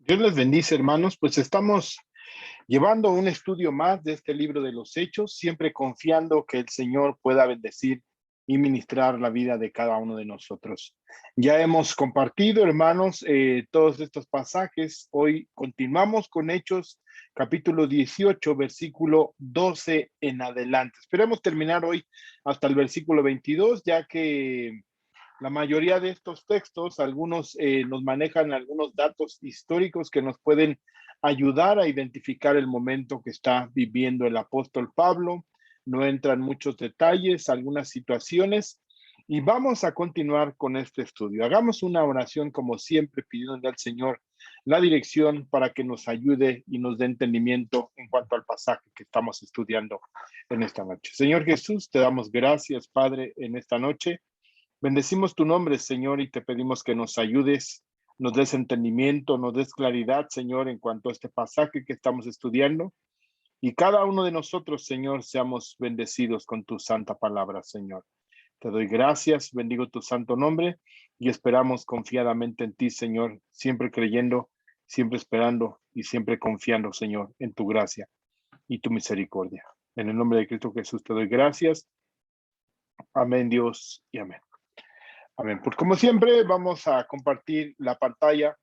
Dios les bendice, hermanos. Pues estamos llevando un estudio más de este libro de los Hechos, siempre confiando que el Señor pueda bendecir y ministrar la vida de cada uno de nosotros. Ya hemos compartido, hermanos, todos estos pasajes. Hoy continuamos con Hechos, capítulo 18, versículo 12 en adelante. Esperemos terminar hoy hasta el versículo 22, ya que la mayoría de estos textos, algunos nos manejan algunos datos históricos que nos pueden ayudar a identificar el momento que está viviendo el apóstol Pablo. No entran muchos detalles, algunas situaciones, y vamos a continuar con este estudio. Hagamos una oración como siempre, pidiendo al Señor la dirección para que nos ayude y nos dé entendimiento en cuanto al pasaje que estamos estudiando en esta noche. Señor Jesús, te damos gracias, Padre, en esta noche. Bendecimos tu nombre, Señor, y te pedimos que nos ayudes, nos des entendimiento, nos des claridad, Señor, en cuanto a este pasaje que estamos estudiando. Y cada uno de nosotros, Señor, seamos bendecidos con tu santa palabra, Señor. Te doy gracias, bendigo tu santo nombre y esperamos confiadamente en ti, Señor, siempre creyendo, siempre esperando y siempre confiando, Señor, en tu gracia y tu misericordia. En el nombre de Cristo Jesús te doy gracias. Amén, Dios, y amén. Amén. Pues como siempre, vamos a compartir la pantalla.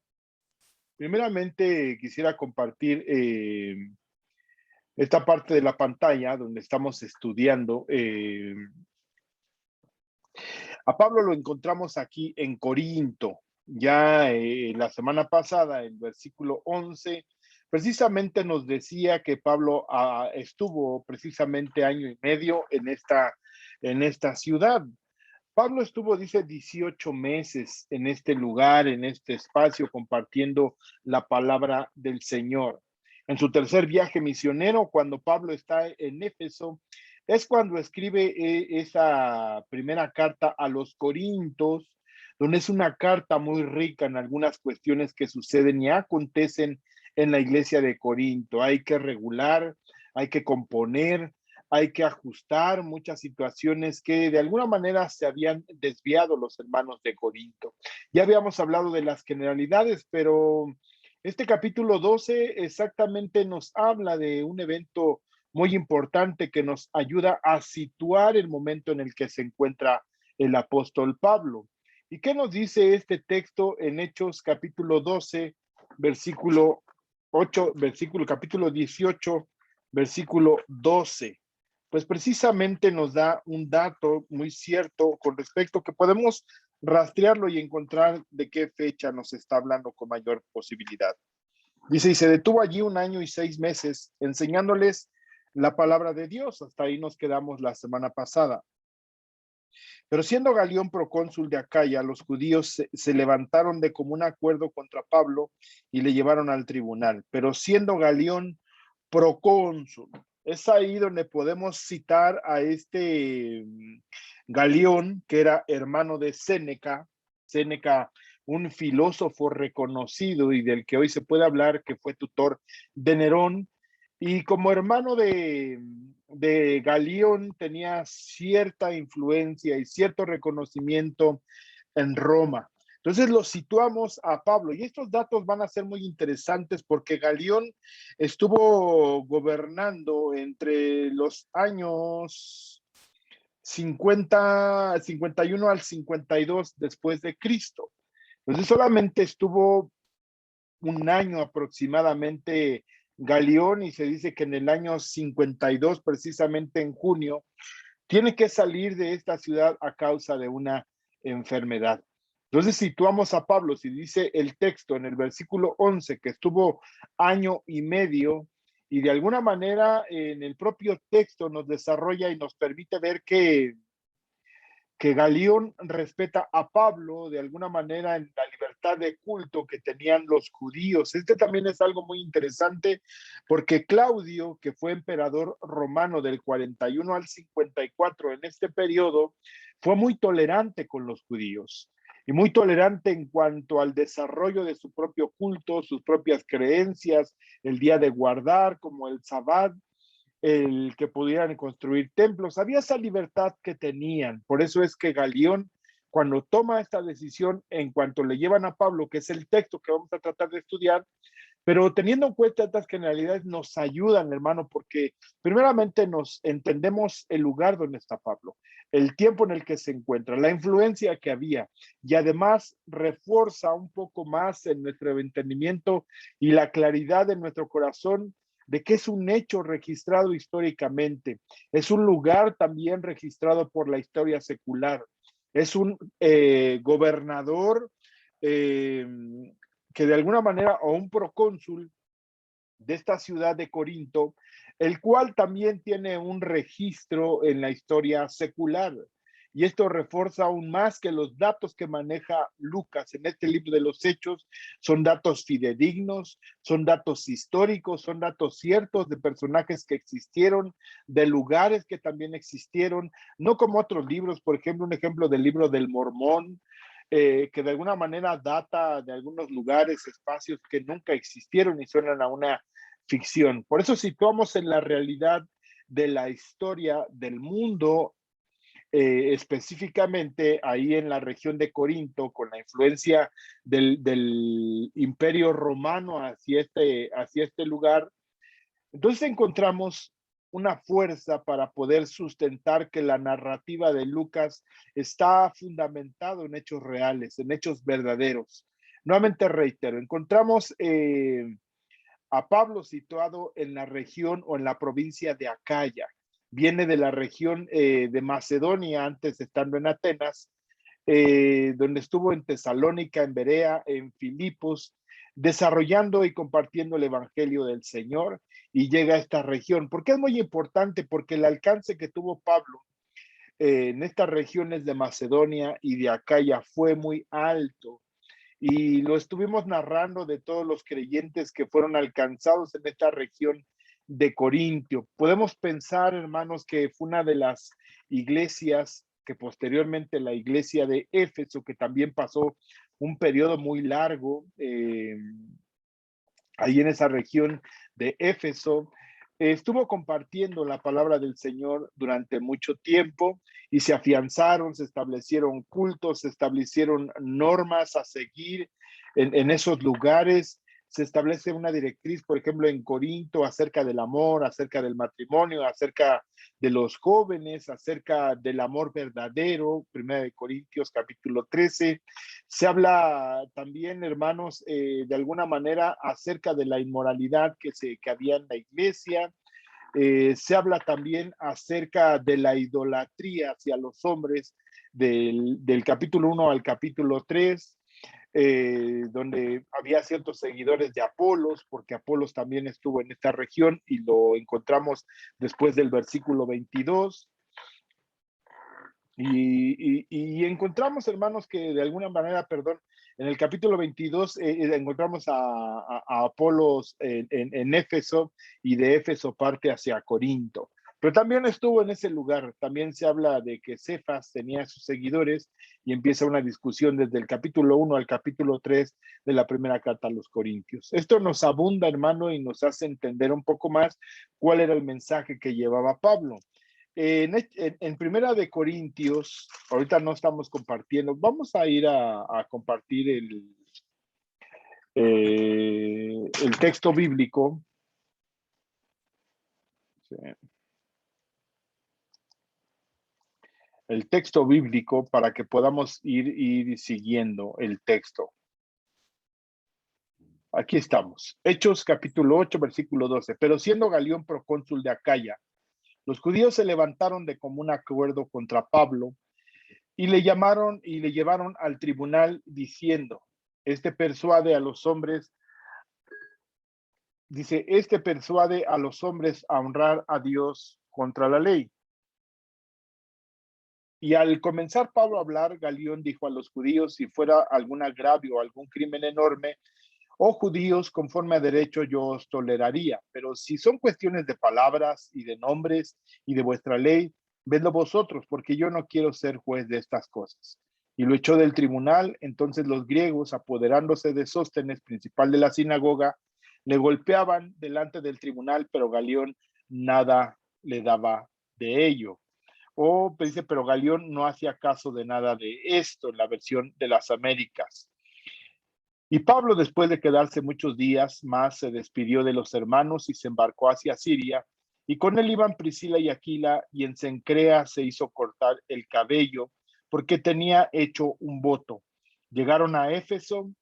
Primeramente, quisiera compartir esta parte de la pantalla donde estamos estudiando. A Pablo lo encontramos aquí en Corinto. Ya la semana pasada, el versículo 11, precisamente nos decía que Pablo estuvo precisamente año y medio en esta ciudad. Pablo estuvo, dice, 18 meses en este lugar, en este espacio, compartiendo la palabra del Señor. En su tercer viaje misionero, cuando Pablo está en Éfeso, es cuando escribe esa primera carta a los Corintios, donde es una carta muy rica en algunas cuestiones que suceden y acontecen en la iglesia de Corinto. Hay que regular, hay que componer, hay que ajustar muchas situaciones que de alguna manera se habían desviado los hermanos de Corinto. Ya habíamos hablado de las generalidades, pero este capítulo 12 exactamente nos habla de un evento muy importante que nos ayuda a situar el momento en el que se encuentra el apóstol Pablo. ¿Y qué nos dice este texto en Hechos capítulo 12, versículo 8, capítulo 18, versículo 12? Pues precisamente nos da un dato muy cierto con respecto que podemos rastrearlo y encontrar de qué fecha nos está hablando con mayor posibilidad. Dice, y se detuvo allí 1 año y 6 meses enseñándoles la palabra de Dios. Hasta ahí nos quedamos la semana pasada. Pero siendo Galión procónsul de Acaya, los judíos se levantaron de común acuerdo contra Pablo y le llevaron al tribunal. Pero siendo Galión procónsul, es ahí donde podemos citar a este Galión, que era hermano de Séneca, un filósofo reconocido y del que hoy se puede hablar, que fue tutor de Nerón, y como hermano de Galión tenía cierta influencia y cierto reconocimiento en Roma. Entonces lo situamos a Pablo y estos datos van a ser muy interesantes porque Galión estuvo gobernando entre los años 51 al 52 después de Cristo. Entonces solamente estuvo un año aproximadamente Galión y se dice que en el año 52, precisamente en junio, tiene que salir de esta ciudad a causa de una enfermedad. Entonces situamos a Pablo, si dice el texto en el versículo 11 que estuvo año y medio, y de alguna manera en el propio texto nos desarrolla y nos permite ver que Galión respeta a Pablo de alguna manera en la libertad de culto que tenían los judíos. Este también es algo muy interesante porque Claudio, que fue emperador romano del 41 al 54 en este periodo, fue muy tolerante con los judíos y muy tolerante en cuanto al desarrollo de su propio culto, sus propias creencias, el día de guardar como el Sabbat, el que pudieran construir templos. Había esa libertad que tenían. Por eso es que Galión cuando toma esta decisión en cuanto le llevan a Pablo, que es el texto que vamos a tratar de estudiar, pero teniendo en cuenta estas generalidades nos ayudan, hermano, porque primeramente nos entendemos el lugar donde está Pablo, el tiempo en el que se encuentra, la influencia que había, y además refuerza un poco más en nuestro entendimiento y la claridad de nuestro corazón de que es un hecho registrado históricamente, es un lugar también registrado por la historia secular, es un gobernador eh, que de alguna manera, o un procónsul de esta ciudad de Corinto, el cual también tiene un registro en la historia secular. Y esto refuerza aún más que los datos que maneja Lucas en este libro de los Hechos son datos fidedignos, son datos históricos, son datos ciertos de personajes que existieron, de lugares que también existieron, no como otros libros, por ejemplo, un ejemplo del libro del Mormón, que de alguna manera data de algunos lugares, espacios que nunca existieron y suenan a una ficción. Por eso situamos en la realidad de la historia del mundo, específicamente ahí en la región de Corinto, con la influencia del imperio romano hacia este lugar. Entonces encontramos una fuerza para poder sustentar que la narrativa de Lucas está fundamentado en hechos reales, en hechos verdaderos. Nuevamente reitero, encontramos a Pablo situado en la región o en la provincia de Acaya. Viene de la región de Macedonia, antes estando en Atenas, donde estuvo en Tesalónica, en Berea, en Filipos, desarrollando y compartiendo el Evangelio del Señor, y llega a esta región. ¿Por qué es muy importante? Porque el alcance que tuvo Pablo en estas regiones de Macedonia y de Acaya fue muy alto. Y lo estuvimos narrando de todos los creyentes que fueron alcanzados en esta región de Corintio. Podemos pensar, hermanos, que fue una de las iglesias que posteriormente la iglesia de Éfeso, que también pasó un periodo muy largo ahí en esa región de Éfeso, estuvo compartiendo la palabra del Señor durante mucho tiempo y se afianzaron, se establecieron cultos, se establecieron normas a seguir en esos lugares. Se establece una directriz, por ejemplo, en Corinto, acerca del amor, acerca del matrimonio, acerca de los jóvenes, acerca del amor verdadero, 1 Corintios capítulo 13. Se habla también, hermanos, de alguna manera acerca de la inmoralidad que había en la iglesia. Se habla también acerca de la idolatría hacia los hombres del capítulo 1 al capítulo 3, donde había ciertos seguidores de Apolos, porque Apolos también estuvo en esta región y lo encontramos después del versículo 22. Y encontramos, hermanos, que de alguna manera, perdón, en el capítulo 22 encontramos a Apolos en Éfeso, y de Éfeso parte hacia Corinto. Pero también estuvo en ese lugar. También se habla de que Cefas tenía sus seguidores y empieza una discusión desde el capítulo 1 al capítulo 3 de la primera carta a los Corintios. Esto nos abunda, hermano, y nos hace entender un poco más cuál era el mensaje que llevaba Pablo. En Primera de Corintios, ahorita no estamos compartiendo, vamos a ir a compartir el texto bíblico. Sí. El texto bíblico para que podamos ir siguiendo el texto. Aquí estamos. Hechos capítulo 8, versículo 12. Pero siendo Galión procónsul de Acaya, los judíos se levantaron de común acuerdo contra Pablo y le llamaron y le llevaron al tribunal diciendo, persuade a los hombres, persuade a los hombres a honrar a Dios contra la ley. Y al comenzar Pablo a hablar, Galión dijo a los judíos, si fuera algún agravio o algún crimen enorme, oh judíos, conforme a derecho yo os toleraría, pero si son cuestiones de palabras y de nombres y de vuestra ley, vedlo vosotros, porque yo no quiero ser juez de estas cosas. Y lo echó del tribunal. Entonces los griegos, apoderándose de Sóstenes, principal de la sinagoga, le golpeaban delante del tribunal, pero Galión nada le daba de ello. O dice, pero Galión no hacía caso de nada de esto en la versión de las Américas. Y Pablo, después de quedarse muchos días más, se despidió de los hermanos y se embarcó hacia Siria. Y con él iban Priscila y Aquila, y en Cencrea se hizo cortar el cabello, porque tenía hecho un voto. Llegaron a Éfeso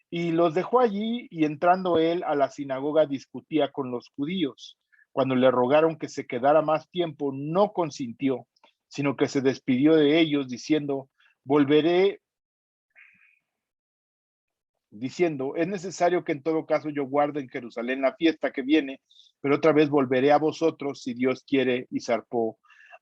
y los dejó allí, y entrando él a la sinagoga discutía con los judíos. Cuando le rogaron que se quedara más tiempo, no consintió, sino que se despidió de ellos diciendo, volveré diciendo, es necesario que en todo caso yo guarde en Jerusalén la fiesta que viene, pero otra vez volveré a vosotros si Dios quiere, y zarpó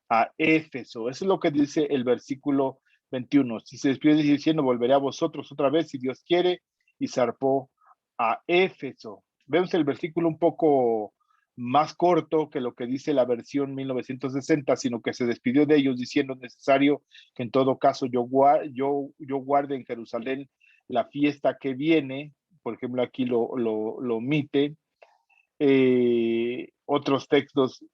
a Éfeso. Eso es lo que dice el versículo 21. Si se despide diciendo, volveré a vosotros otra vez si Dios quiere, y zarpó a Éfeso. Vemos el versículo un poco más corto que lo que dice la versión 1960, sino que se despidió de ellos diciendo, es necesario que en todo caso yo guarde en Jerusalén la fiesta que viene. Por ejemplo, aquí lo omite. Otros textos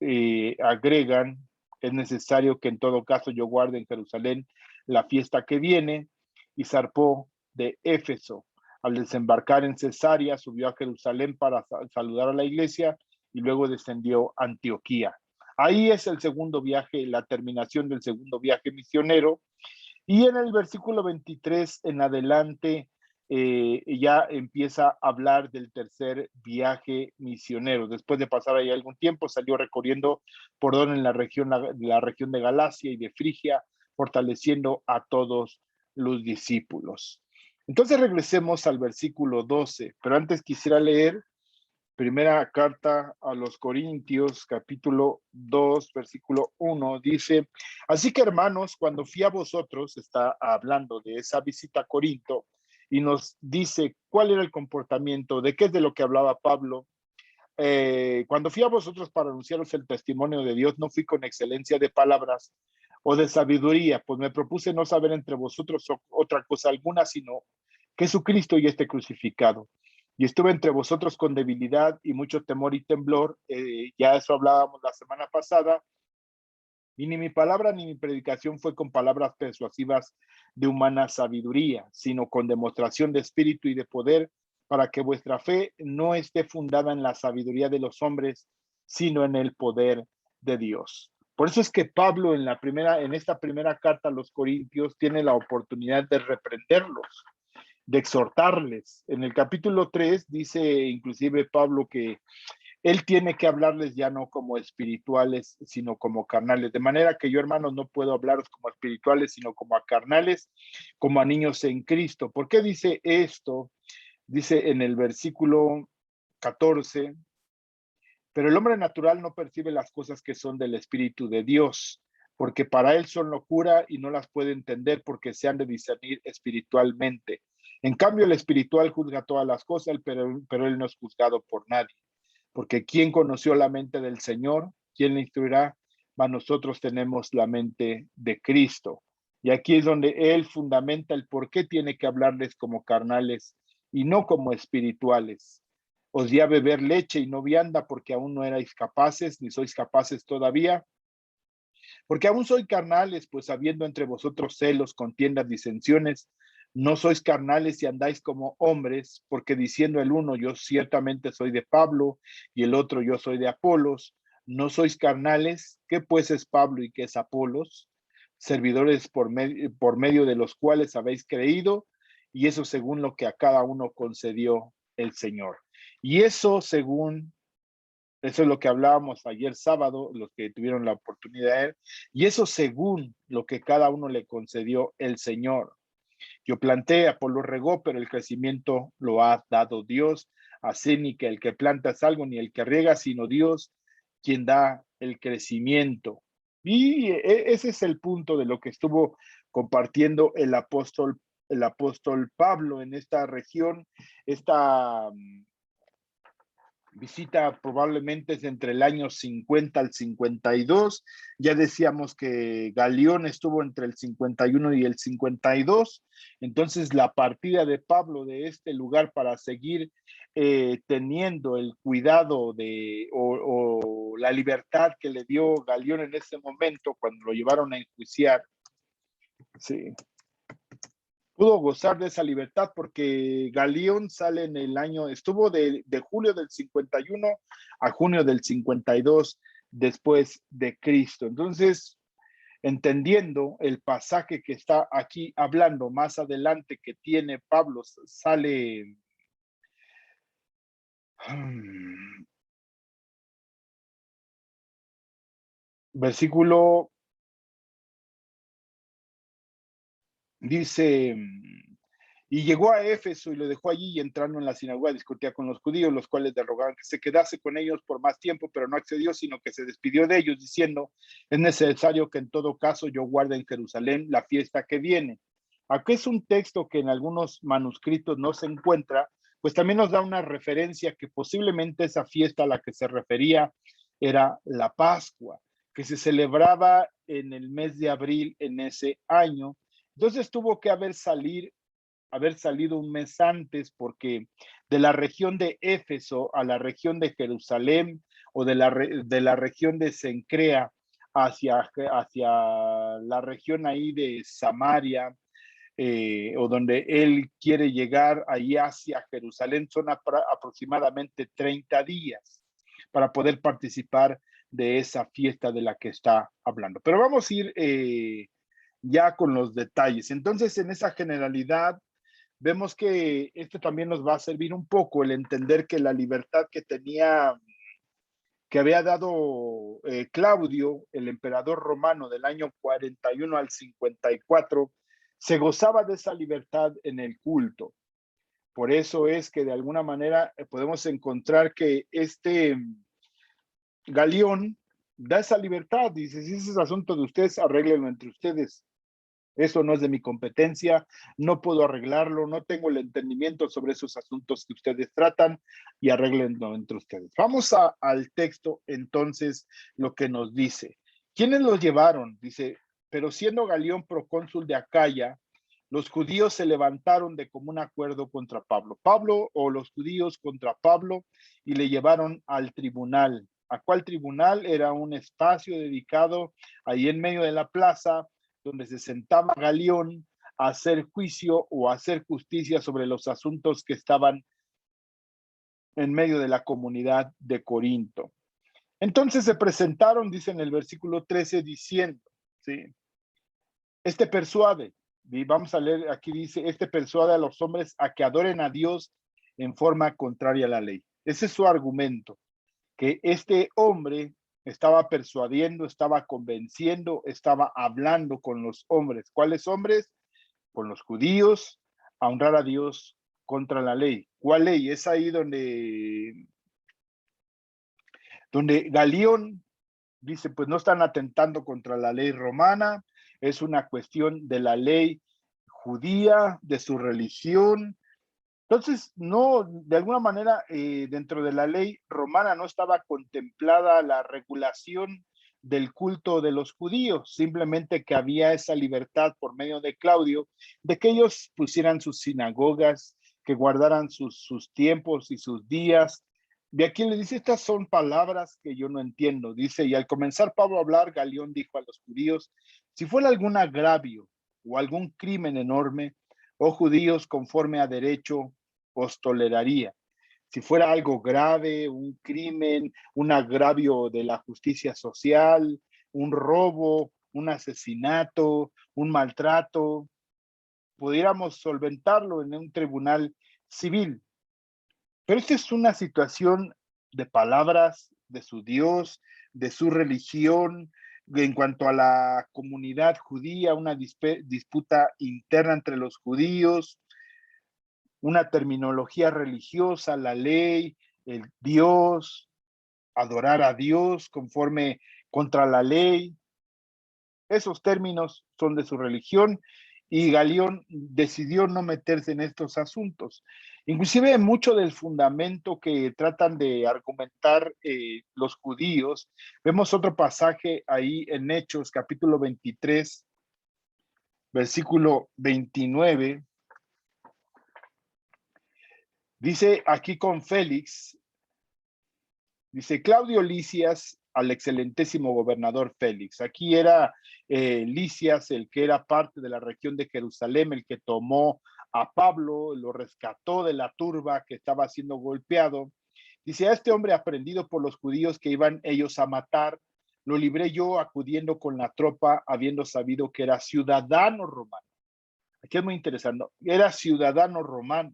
agregan, es necesario que en todo caso yo guarde en Jerusalén la fiesta que viene, y zarpó de Éfeso. Al desembarcar en Cesarea, subió a Jerusalén para saludar a la iglesia y luego descendió a Antioquía. Ahí es el segundo viaje, la terminación del segundo viaje misionero. Y en el versículo 23 en adelante ya empieza a hablar del tercer viaje misionero. Después de pasar ahí algún tiempo, salió recorriendo por donde en la región de Galacia y de Frigia, fortaleciendo a todos los discípulos. Entonces regresemos al versículo 12, pero antes quisiera leer primera carta a los Corintios, capítulo 2, versículo 1, dice, así que hermanos, cuando fui a vosotros, está hablando de esa visita a Corinto, y nos dice cuál era el comportamiento, de qué es de lo que hablaba Pablo. Cuando fui a vosotros para anunciaros el testimonio de Dios, no fui con excelencia de palabras o de sabiduría, pues me propuse no saber entre vosotros otra cosa alguna, sino Jesucristo y este crucificado. Y estuve entre vosotros con debilidad y mucho temor y temblor. Ya eso hablábamos la semana pasada. Y ni mi palabra ni mi predicación fue con palabras persuasivas de humana sabiduría, sino con demostración de espíritu y de poder, para que vuestra fe no esté fundada en la sabiduría de los hombres, sino en el poder de Dios. Por eso es que Pablo en esta primera carta a los Corintios tiene la oportunidad de reprenderlos, de exhortarles. En el capítulo 3 dice inclusive Pablo que él tiene que hablarles ya no como espirituales, sino como carnales. De manera que yo, hermanos, no puedo hablaros como espirituales, sino como a carnales, como a niños en Cristo. ¿Por qué dice esto? Dice en el versículo 14, pero el hombre natural no percibe las cosas que son del Espíritu de Dios, porque para él son locura y no las puede entender porque se han de discernir espiritualmente. En cambio, el espiritual juzga todas las cosas, pero él no es juzgado por nadie. Porque ¿quién conoció la mente del Señor? ¿Quién le instruirá? Mas nosotros tenemos la mente de Cristo. Y aquí es donde Él fundamenta el por qué tiene que hablarles como carnales y no como espirituales. Os di a beber leche y no vianda porque aún no erais capaces, ni sois capaces todavía, porque aún sois carnales, pues habiendo entre vosotros celos, contiendas, disensiones, no sois carnales y andáis como hombres, porque diciendo el uno, yo ciertamente soy de Pablo, y el otro, yo soy de Apolos, no sois carnales. ¿Qué pues es Pablo y qué es Apolos? Servidores por medio de los cuales habéis creído, y eso según lo que a cada uno concedió el Señor. Y eso es lo que hablábamos ayer sábado, los que tuvieron la oportunidad de ver, y eso según lo que cada uno le concedió el Señor. Yo planté, Apolo regó, pero el crecimiento lo ha dado Dios. Así ni que el que planta es algo, ni el que riega, sino Dios, quien da el crecimiento. Y ese es el punto de lo que estuvo compartiendo el apóstol Pablo en esta región, esta visita probablemente es entre el año 50 al 52. Ya decíamos que Galión estuvo entre el 51 y el 52. Entonces la partida de Pablo de este lugar para seguir teniendo el cuidado o la libertad que le dio Galión en ese momento cuando lo llevaron a enjuiciar, sí, pudo gozar de esa libertad porque Galión sale en el año, estuvo de julio del 51 a junio del 52 después de Cristo. Entonces, entendiendo el pasaje que está aquí hablando más adelante que tiene Pablo, sale versículo, dice, y llegó a Éfeso y lo dejó allí y entrando en la sinagoga discutía con los judíos, los cuales le rogaban que se quedase con ellos por más tiempo, pero no accedió, sino que se despidió de ellos diciendo, es necesario que en todo caso yo guarde en Jerusalén la fiesta que viene. Aquí es un texto que en algunos manuscritos no se encuentra, pues también nos da una referencia que posiblemente esa fiesta a la que se refería era la Pascua, que se celebraba en el mes de abril en ese año. Entonces tuvo que haber salido un mes antes, porque de la región de Éfeso a la región de Jerusalén o de la región de Cencrea hacia la región ahí de Samaria, o donde él quiere llegar ahí hacia Jerusalén, son aproximadamente 30 días para poder participar de esa fiesta de la que está hablando. Pero vamos a ir ya con los detalles. Entonces, en esa generalidad, vemos que esto también nos va a servir un poco el entender que la libertad que había dado Claudio, el emperador romano del año 41 al 54, se gozaba de esa libertad en el culto. Por eso es que de alguna manera podemos encontrar que este Galión da esa libertad, dice, si ese es asunto de ustedes, arréglenlo entre ustedes. Eso no es de mi competencia, no puedo arreglarlo, no tengo el entendimiento sobre esos asuntos que ustedes tratan y arreglenlo entre ustedes. Vamos al texto entonces, lo que nos dice. ¿Quiénes los llevaron? Dice, pero siendo Galión procónsul de Acaya, los judíos se levantaron de común acuerdo contra Pablo. Pablo o los judíos contra Pablo y le llevaron al tribunal. ¿A cuál tribunal? Era un espacio dedicado ahí en medio de la plaza donde se sentaba Galión a hacer juicio o a hacer justicia sobre los asuntos que estaban en medio de la comunidad de Corinto. Entonces se presentaron, dice en el versículo 13, diciendo, ¿sí? Este persuade, y vamos a leer, aquí dice, este persuade a los hombres a que adoren a Dios en forma contraria a la ley. Ese es su argumento, que este hombre estaba persuadiendo, estaba convenciendo, estaba hablando con los hombres. ¿Cuáles hombres? Con los judíos, a honrar a Dios contra la ley. ¿Cuál ley? Es ahí donde Galión dice, pues no están atentando contra la ley romana, es una cuestión de la ley judía, de su religión. Entonces, no, de alguna manera, dentro de la ley romana no estaba contemplada la regulación del culto de los judíos, simplemente que había esa libertad por medio de Claudio, de que ellos pusieran sus sinagogas, que guardaran sus tiempos y sus días. De aquí le dice, estas son palabras que yo no entiendo. Dice, y al comenzar Pablo a hablar, Galión dijo a los judíos, si fuera algún agravio o algún crimen enorme, oh judíos, conforme a derecho, os toleraría. Si fuera algo grave, un crimen, un agravio de la justicia social, un robo, un asesinato, un maltrato, pudiéramos solventarlo en un tribunal civil. Pero esta es una situación de palabras de su Dios, de su religión, en cuanto a la comunidad judía, una disputa interna entre los judíos, una terminología religiosa, la ley, el Dios, adorar a Dios conforme contra la ley. Esos términos son de su religión y Galión decidió no meterse en estos asuntos. Inclusive mucho del fundamento que tratan de argumentar los judíos, vemos otro pasaje ahí en Hechos, capítulo 23, versículo 29. Dice aquí con Félix, dice Claudio Lisias al excelentísimo gobernador Félix. Aquí era Lisias el que era parte de la región de Jerusalén, el que tomó a Pablo, lo rescató de la turba que estaba siendo golpeado. Dice, a este hombre aprendido por los judíos que iban ellos a matar, lo libré yo acudiendo con la tropa, habiendo sabido que era ciudadano romano. Aquí es muy interesante, era ciudadano romano.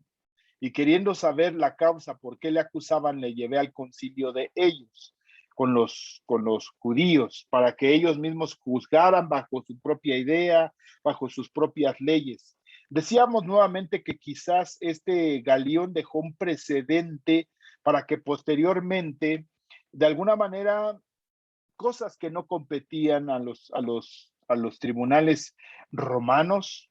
Y queriendo saber la causa por qué le acusaban, le llevé al concilio de ellos, con los judíos, para que ellos mismos juzgaran bajo su propia idea, bajo sus propias leyes. Decíamos nuevamente que quizás este Galión dejó un precedente para que posteriormente, de alguna manera, cosas que no competían a los tribunales romanos,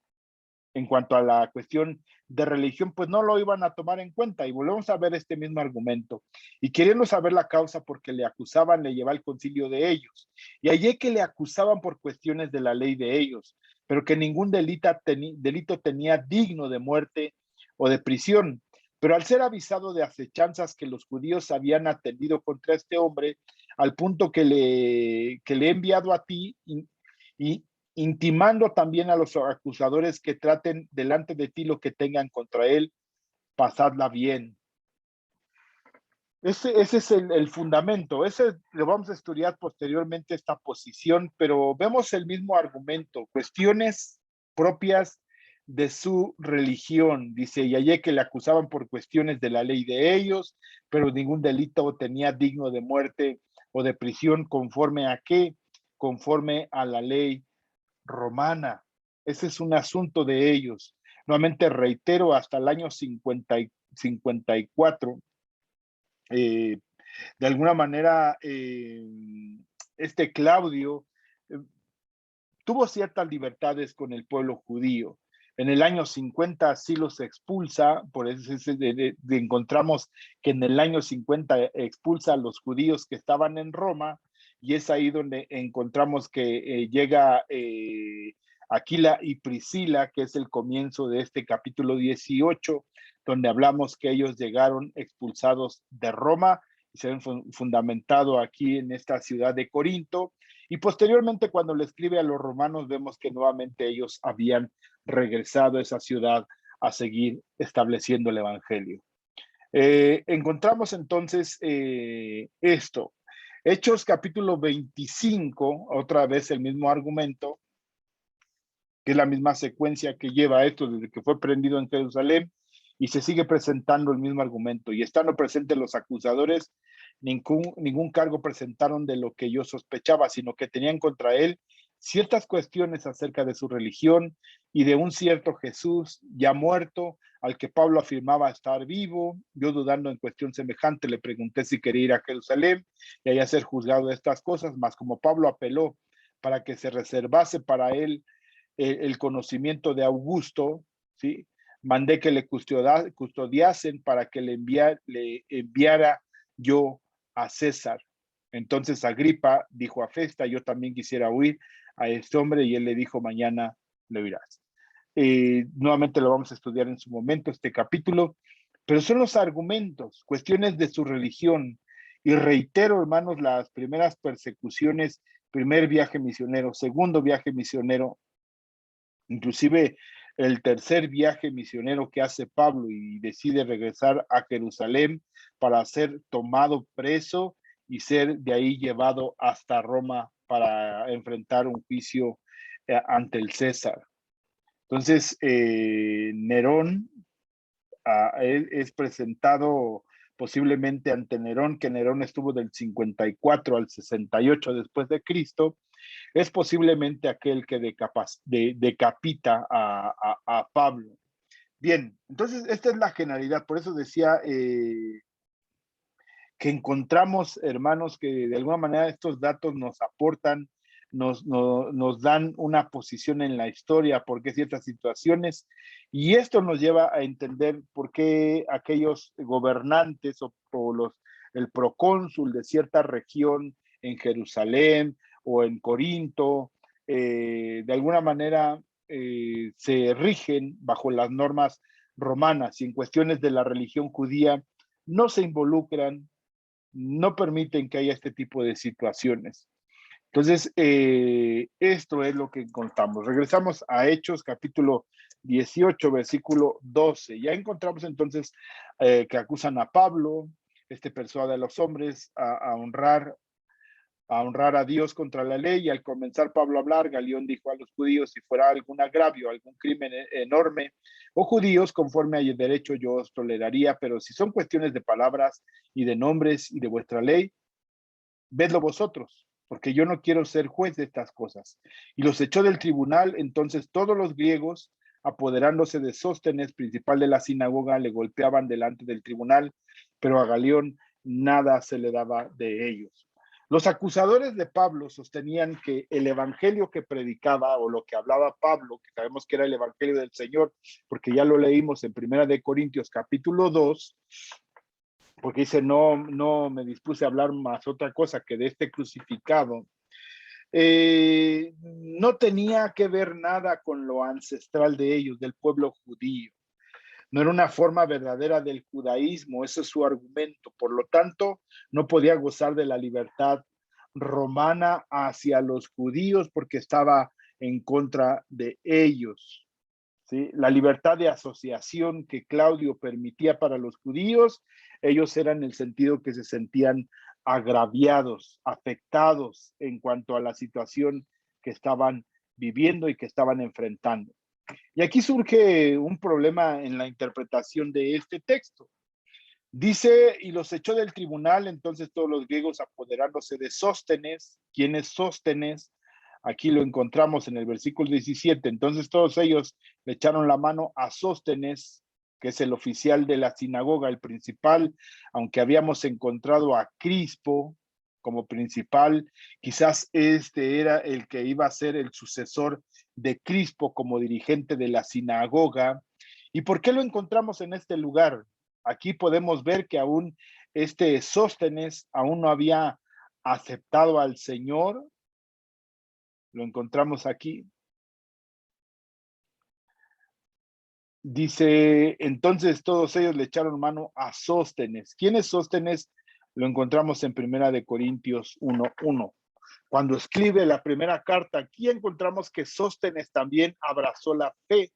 en cuanto a la cuestión de religión, pues no lo iban a tomar en cuenta. Y volvemos a ver este mismo argumento. Y queriendo saber la causa porque le acusaban, le lleva al concilio de ellos. Y allí que le acusaban por cuestiones de la ley de ellos, pero que ningún delito tenía digno de muerte o de prisión. Pero al ser avisado de acechanzas que los judíos habían atendido contra este hombre, al punto que le he enviado a ti y intimando también a los acusadores que traten delante de ti lo que tengan contra él, pasadla bien. Ese es el fundamento, ese lo vamos a estudiar posteriormente esta posición, pero vemos el mismo argumento, cuestiones propias de su religión, dice, y allí que le acusaban por cuestiones de la ley de ellos, pero ningún delito tenía digno de muerte o de prisión conforme a qué, conforme a la ley romana. Ese es un asunto de ellos. Nuevamente reitero, hasta el año 54, de alguna manera, este Claudio tuvo ciertas libertades con el pueblo judío. En el año 50 sí los expulsa, por eso encontramos que en el año 50 expulsa a los judíos que estaban en Roma, y es ahí donde encontramos que llega Aquila y Priscila, que es el comienzo de este capítulo 18, donde hablamos que ellos llegaron expulsados de Roma y se han fundamentado aquí en esta ciudad de Corinto. Y posteriormente, cuando le escribe a los romanos, vemos que nuevamente ellos habían regresado a esa ciudad a seguir estableciendo el evangelio. Encontramos entonces esto. Hechos capítulo 25, otra vez el mismo argumento, que es la misma secuencia que lleva esto desde que fue prendido en Jerusalén, y se sigue presentando el mismo argumento. Y estando presentes los acusadores, ningún cargo presentaron de lo que yo sospechaba, sino que tenían contra él ciertas cuestiones acerca de su religión y de un cierto Jesús ya muerto, al que Pablo afirmaba estar vivo. Yo, dudando en cuestión semejante, le pregunté si quería ir a Jerusalén y allá ser juzgado de estas cosas, mas como Pablo apeló para que se reservase para él el conocimiento de Augusto, ¿sí? Mandé que le custodiasen para que le enviara yo a César. Entonces Agripa dijo a Festa, yo también quisiera huir a este hombre, y él le dijo, mañana lo irás. Nuevamente lo vamos a estudiar en su momento, este capítulo, pero son los argumentos, cuestiones de su religión. Y reitero, hermanos, las primeras persecuciones, primer viaje misionero, segundo viaje misionero, inclusive el tercer viaje misionero que hace Pablo y decide regresar a Jerusalén para ser tomado preso y ser de ahí llevado hasta Roma para enfrentar un juicio ante el César. Entonces, Nerón él es presentado posiblemente ante Nerón, que Nerón estuvo del 54 al 68 después de Cristo. Es posiblemente aquel que decapita a Pablo. Bien, entonces esta es la generalidad, por eso decía que encontramos, hermanos, que de alguna manera estos datos nos aportan nos dan una posición en la historia, por qué ciertas situaciones, y esto nos lleva a entender por qué aquellos gobernantes el procónsul de cierta región en Jerusalén o en Corinto, de alguna manera se rigen bajo las normas romanas y en cuestiones de la religión judía no se involucran, no permiten que haya este tipo de situaciones. Entonces, esto es lo que encontramos. Regresamos a Hechos, capítulo 18, versículo 12. Ya encontramos entonces que acusan a Pablo, persuade a los hombres a honrar a Dios contra la ley, y al comenzar Pablo a hablar, Galión dijo a los judíos: si fuera algún agravio, algún crimen enorme, o judíos, conforme a derecho yo os toleraría, pero si son cuestiones de palabras y de nombres y de vuestra ley, vedlo vosotros, porque yo no quiero ser juez de estas cosas. Y los echó del tribunal. Entonces todos los griegos, apoderándose de Sóstenes, principal de la sinagoga, le golpeaban delante del tribunal, pero a Galión nada se le daba de ellos. Los acusadores de Pablo sostenían que el evangelio que predicaba, o lo que hablaba Pablo, que sabemos que era el evangelio del Señor, porque ya lo leímos en 1 Corintios capítulo 2, porque dice: no me dispuse a hablar más otra cosa que de este crucificado. No tenía que ver nada con lo ancestral de ellos, del pueblo judío. No era una forma verdadera del judaísmo, ese es su argumento. Por lo tanto, no podía gozar de la libertad romana hacia los judíos porque estaba en contra de ellos. ¿Sí? La libertad de asociación que Claudio permitía para los judíos, ellos eran en el sentido que se sentían agraviados, afectados en cuanto a la situación que estaban viviendo y que estaban enfrentando. Y aquí surge un problema en la interpretación de este texto. Dice: y los echó del tribunal. Entonces todos los griegos, apoderándose de Sóstenes. ¿Quién es Sóstenes? Aquí lo encontramos en el versículo 17. Entonces todos ellos le echaron la mano a Sóstenes, que es el oficial de la sinagoga, el principal, aunque habíamos encontrado a Crispo como principal. Quizás este era el que iba a ser el sucesor de Crispo como dirigente de la sinagoga. ¿Y por qué lo encontramos en este lugar? Aquí podemos ver que aún Sóstenes aún no había aceptado al Señor. Lo encontramos aquí. Dice: entonces todos ellos le echaron mano a Sóstenes. ¿Quién es Sóstenes? Lo encontramos en 1 Corintios 1:1. Cuando escribe la primera carta, aquí encontramos que Sóstenes también abrazó la fe.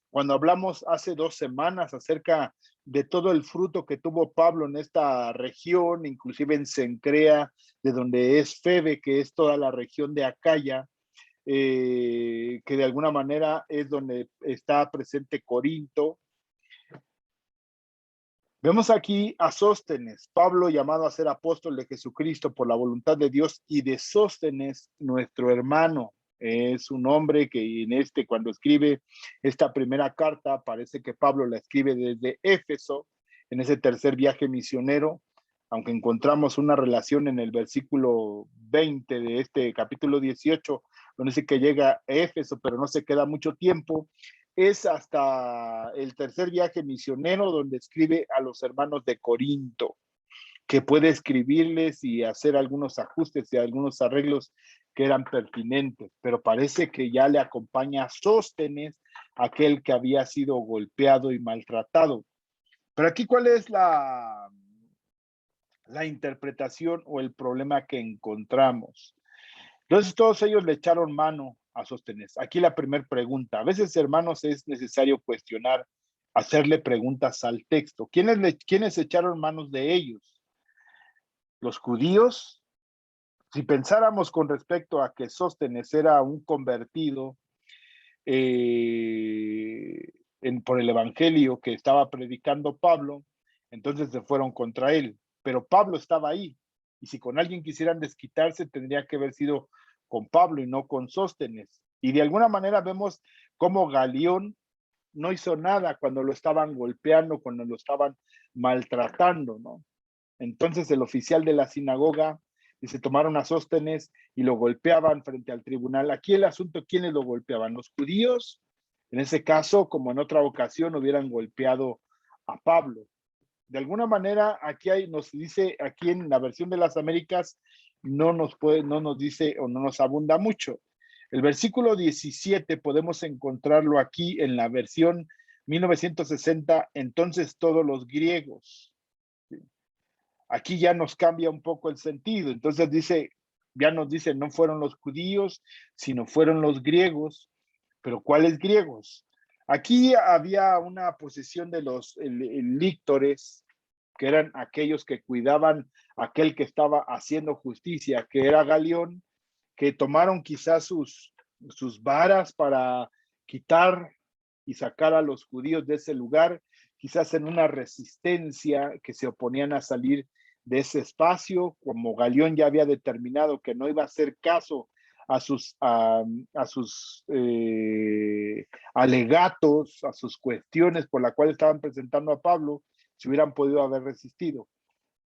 Cuando hablamos hace 2 semanas acerca de todo el fruto que tuvo Pablo en esta región, inclusive en Cencrea, de donde es Febe, que es toda la región de Acaya, que de alguna manera es donde está presente Corinto. Vemos aquí a Sóstenes, Pablo llamado a ser apóstol de Jesucristo por la voluntad de Dios, y de Sóstenes, nuestro hermano. Es un hombre que cuando escribe esta primera carta, parece que Pablo la escribe desde Éfeso, en ese tercer viaje misionero, aunque encontramos una relación en el versículo 20 de este capítulo 18, donde dice que llega a Éfeso, pero no se queda mucho tiempo. Es hasta el tercer viaje misionero donde escribe a los hermanos de Corinto, que puede escribirles y hacer algunos ajustes y algunos arreglos que eran pertinentes, pero parece que ya le acompaña Sóstenes, aquel que había sido golpeado y maltratado. Pero aquí, ¿cuál es la interpretación o el problema que encontramos? Entonces todos ellos le echaron mano a Sóstenes. Aquí la primera pregunta. A veces, hermanos, es necesario cuestionar, hacerle preguntas al texto. ¿Quiénes echaron manos de ellos? ¿Los judíos? Si pensáramos con respecto a que Sóstenes era un convertido por el evangelio que estaba predicando Pablo, entonces se fueron contra él. Pero Pablo estaba ahí. Y si con alguien quisieran desquitarse, tendría que haber sido con Pablo y no con Sóstenes. Y de alguna manera vemos cómo Galión no hizo nada cuando lo estaban golpeando, cuando lo estaban maltratando, ¿no? Entonces el oficial de la sinagoga Dice, tomaron a Sóstenes y lo golpeaban frente al tribunal. Aquí el asunto, ¿quiénes lo golpeaban? Los judíos. En ese caso, como en otra ocasión, hubieran golpeado a Pablo. De alguna manera, aquí nos dice, aquí en la versión de las Américas, no nos dice o no nos abunda mucho. El versículo 17 podemos encontrarlo aquí en la versión 1960, entonces todos los griegos. Aquí ya nos cambia un poco el sentido. Entonces ya nos dice, no fueron los judíos, sino fueron los griegos. ¿Pero cuáles griegos? Aquí había una posesión de los líctores, que eran aquellos que cuidaban a aquel que estaba haciendo justicia, que era Galión, que tomaron quizás sus varas para quitar y sacar a los judíos de ese lugar, quizás en una resistencia que se oponían a salir de ese espacio, como Galión ya había determinado que no iba a hacer caso a sus alegatos, a sus cuestiones por la cual estaban presentando a Pablo, si hubieran podido haber resistido.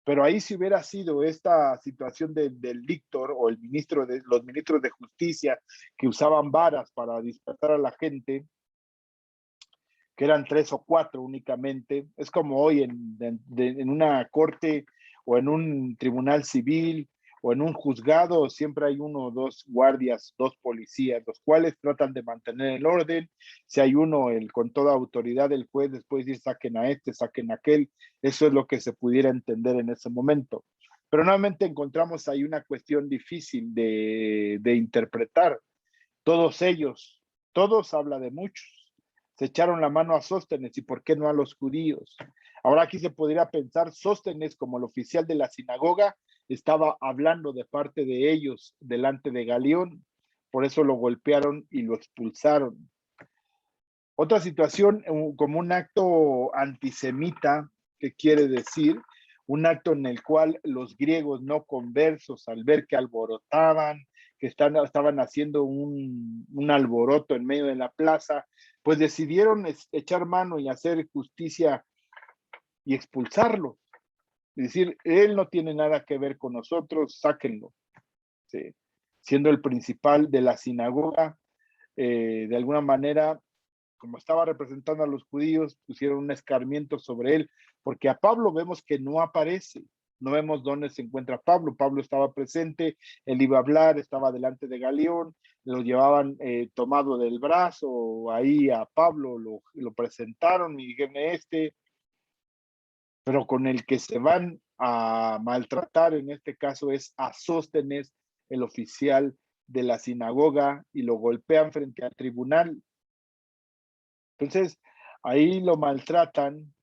Pero ahí si hubiera sido esta situación del lictor o los ministros de justicia que usaban varas para dispersar a la gente, que eran 3 o 4 únicamente, es como hoy en una corte o en un tribunal civil o en un juzgado, siempre hay 1 o 2 guardias, 2 policías, los cuales tratan de mantener el orden. Si hay uno con toda autoridad, el juez después dice saquen a este, saquen a aquel. Eso es lo que se pudiera entender en ese momento. Pero nuevamente encontramos ahí una cuestión difícil de interpretar. Todos ellos, todos habla de muchos. Se echaron la mano a Sóstenes, ¿y por qué no a los judíos? Ahora aquí se podría pensar, Sóstenes como el oficial de la sinagoga estaba hablando de parte de ellos delante de Galión, por eso lo golpearon y lo expulsaron. Otra situación, como un acto antisemita, que quiere decir un acto en el cual los griegos no conversos, al ver que alborotaban, que estaban haciendo un alboroto en medio de la plaza, pues decidieron echar mano y hacer justicia y expulsarlo. Es decir, él no tiene nada que ver con nosotros, sáquenlo. Sí. Siendo el principal de la sinagoga, de alguna manera, como estaba representando a los judíos, pusieron un escarmiento sobre él, porque a Pablo vemos que no aparece, no vemos dónde se encuentra Pablo. Pablo estaba presente, él iba a hablar, estaba delante de Galión, lo llevaban tomado del brazo, ahí a Pablo lo presentaron y dijeron pero con el que se van a maltratar en este caso es a Sóstenes, el oficial de la sinagoga, y lo golpean frente al tribunal. Entonces, ahí lo maltratan.